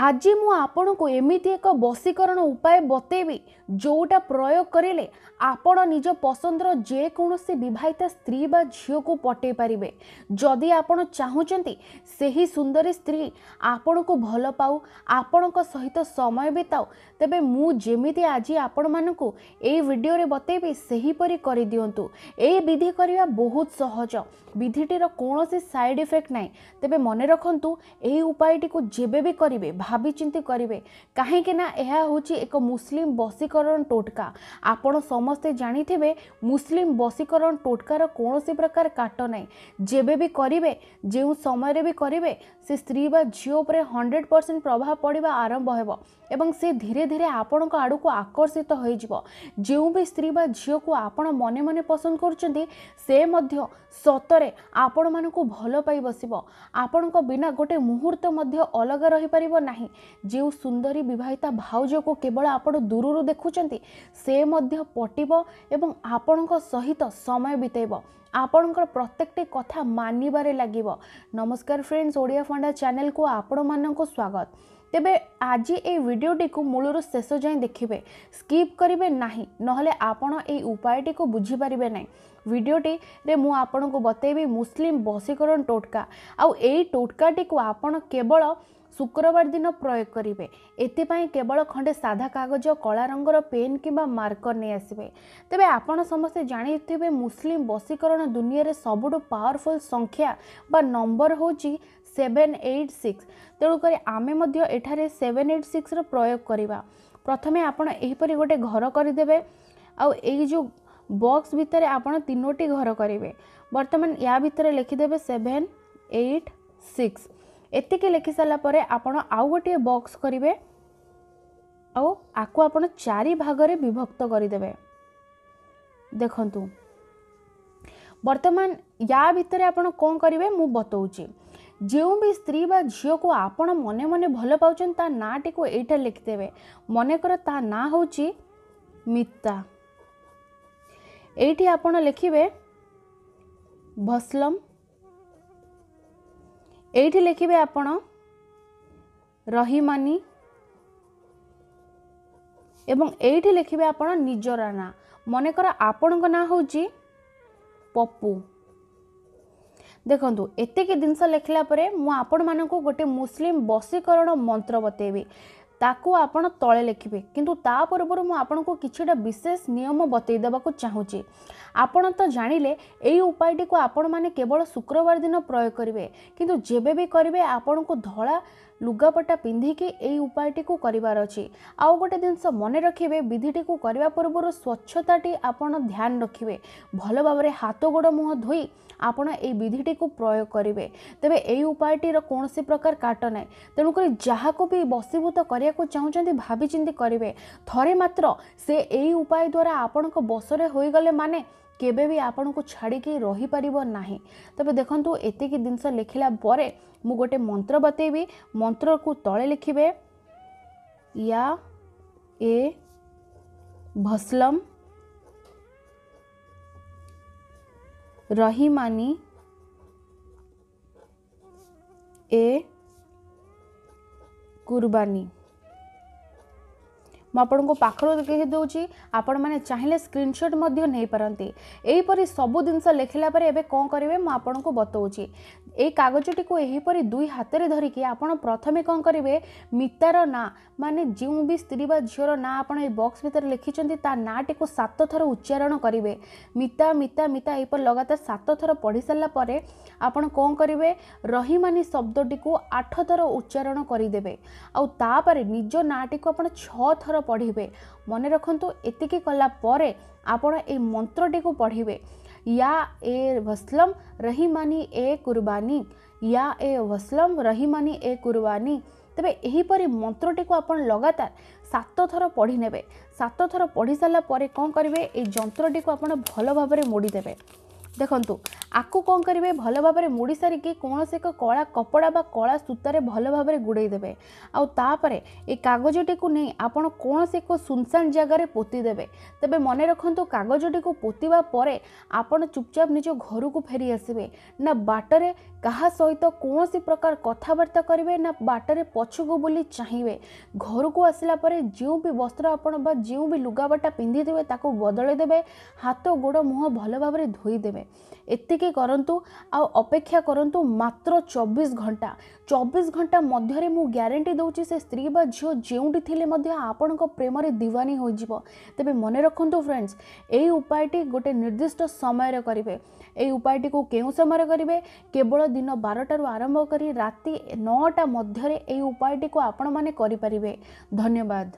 आज मु आपण को एमिति एक बशीकरण उपाय बतेबी जोटा प्रयोग करेले आपण निज पसंदर जेकोसी विवाहिता स्त्री बा झील को पटे पारिबे। जदि आपण चाहूचंती सही सुंदरी स्त्री आपण को भल पाऊ आपण सहित समय बिताऊ तेबे मु जेमिति आज आपण मानकु ए वीडियो रे बतेबी सही परी करि दियंतु। ए विधि करिया बहुत सहज, विधिटीर कोनोसी साइड इफेक्ट नाही। तेबे मने रखंतु ए उपायटी को जेबे भी करिवे भाभी चिंती करिवे, काहेकि ना एहा होची एक मुस्लिम बशीकरण टोटका। आपण समस्ते जानिथिबे मुस्लिम बशीकरण टोटकार कोनोसी प्रकार काट नाही। जेबे भी करिवे जेउ समय रे भी करिवे से स्त्री बा झियो उपरे 100% प्रभाव पड़िबा आरंभ हेबो एवं से धीरे धीरे आपण को आडू को आकर्षित हो जिवो। जेउ भी स्त्री बा झियो को आपण मने मने पसंद करचंती से मध्य सतरे आपण मानू को भल पाई बसिबो। आपण को बिना गोटे मुहूर्त मध्य अलग रही परिबो नाही। जेउ सुंदरी विवाहिता भाउज को केवल आपण दूररू देखुचंती से मध्य पटिबो एवं आपण को सहित समय बितेबो। आपणकर प्रत्येकटी कथा मानिबारे लागिबो। नमस्कार फ्रेंड्स, ओडिया फंडा चैनल को आपण माननको स्वागत। तेबे आज ए वीडियोटी को मूलर शेष जाए देखिए, स्किप करिवे नाही, नहले आपण ए उपायटी को बुझी पारिबे नाही। वीडियोटी रे मु आपण को बतेबी मुस्लिम बशीकरण टोटका। आउ ए टोटकाटी को आपण केवल शुक्रवार दिन प्रयोग करेंगे। एथिपाई केवल खंडे साधा कागज कला रंगर पेन किंबा मार्कर नहीं आसबे। तेबे आपण समस्ते जानिथिबे मुस्लिम बशीकरण दुनिया रे सबुठु पावरफुल संख्या बा नंबर होची 786। तेणुक आमे मध्य एठारे 786 रो प्रयोग करिबा। प्रथमे आपण एहिपरि गोटे घर करदेबे। आउ एई जो बॉक्स भितर आपण तीनोटी घर करेंगे। वर्तमान या भितर लिखिदेबे 786। एतिके लिखि सारा परे आपण आउ गोटे बॉक्स करिवे आउ आकु आपण 4 भाग रे विभक्त करिदेबे। देखंतु वर्तमान या भितर आपण कोन करिवे मु बतौची। जेउ भी स्त्री बा झियो को आपण मने मने भल पाउचन ता नाटी को एटा लिखिदेबे। मने कर ता ना होची मिता। एठी आपण लिखिबे भस्लम। एठी लिखिबे आपण रहीमानी एवं एठी लिखिबे आपण निजरा ना। मने कर आपण को ना होची पप्पू। देखंतु एतेके जिनस लिखला परे मु आपण मानको गोटे मुस्लिम बशीकरण मंत्र बतेबी, ताकू आपण तळे लिखिबे। किंतु ता पूर्व मु आपण को किछटा विशेष नियम बतई देबा को चाहूची। आपण तो जानिले एई उपायटी को आपण माने केवल शुक्रवार दिन प्रयोग करिवे, किंतु जेबे भी करिवे आपण को धळा लुगापटा पिंधिकी एई उपायटी को करिवार अछि। आउ गोटे जिनस मने रखिबे, विधिटी को करिवा पूर्व स्वच्छताटी आपण ध्यान रखिबे। भल भाबरे हाथ गोड़ मुह धोई आपण एई विधिटी को प्रयोग करिवे। तेबे एई उपायटीर कोनोसी प्रकार काट नाही। तेणुक जहाँ को भी बशीभूत करिया को चाहूचंती भाभी चिंती करिवे। थरे मात्र से एई उपाय द्वारा आपण को बसरे होई गले माने केबे भी आपण को छाड़ी के रही परिबो नाही। तबे देखंतु एतिकी जिनस लिखिला परे मु गोटे मंत्र बतेबी। मंत्र को तळे लिखिबे या ए भस्लम रहीमानी ए कुर्बानी। आपन को पाखर कही दूची, आपण माने चाहिए स्क्रीनशॉट मध्य नहीं पारंती। एहीपरि सबु जिनस लिखला परे एबे कोन करिवे म आपन को बतौची। ए कागजटी को एहीपरि दुई हाथ रे धरि कि आपण प्रथमे कोन करिवे मितार ना माने जिउ भी स्त्री बा झियोर ना आपण ए बॉक्स भीतर लिखिचंती ता नाटी को 7 थर उच्चारण करिवे। मिता मिता मिता एपर लगातार 7 थर पढ़ी सारा परे आपण कोन करिवे रहीमानी शब्दटी को 8 थर उच्चारण करिदेबे। आउ तापरे निज नाटी को आपण 6 थर पढ़िबे। मने रखंतु एतिकी कला परे आपण ए मंत्रटी को पढ़िबे या ए वस्लम रहीमानी ए कुर्बानी, या ए वस्लम रहीमानी ए कुर्बानी। तेबे एहीपरि मंत्रटी को आपण लगातार 7 थर पढ़ी नेबे। 7 थर पढ़ी सारा परे कोन करिवे ए जंत्रटी को आपण भल भाबरे मोड़ी देबे। देखंतु आकु कौन करेंगे भल भाव में मुड़ी सारिकी कौन से एक कला कपड़ा बा कला सूतार भल भाव में गुड़े देवे आउे ये कागजटी को नहीं आपड़ कौन से एक सुनसान जगार पोती देवे तेबे मन रखु कागजटी को पोतिबा परे आपण चुपचाप निज घर को फेरी आसबे ना बाटरे कहा सहित कौन सी प्रकार कथबार्ता करेंगे ना बाटरे पछकू बुली चाहिए घर को आसला परे जो भी वस्त्र आपण बा जो भी लुगाबटा पिंधि थे ताको बदल देवे हाथ गोड़ मुह भल भाव में धोईदेवे एतिकी करंतु आ अपेक्षा करंतु मात्र 24 घंटा मध्य मु ग्यारंटी दउची से स्त्री बा झियो जेउंटी थिले मध्य आपणक प्रेम रे दीवानी हो जिवो तेबे मने रखंतु फ्रेंड्स एई उपायटी गोटे निर्दिष्ट समय रे करिवे एई उपायटी को केउ समय रे करिवे केवल दिन 12 रु आरंभ करी राति 9टा मध्य रे एई उपायटी को आपण माने करि परिबे। धन्यवाद।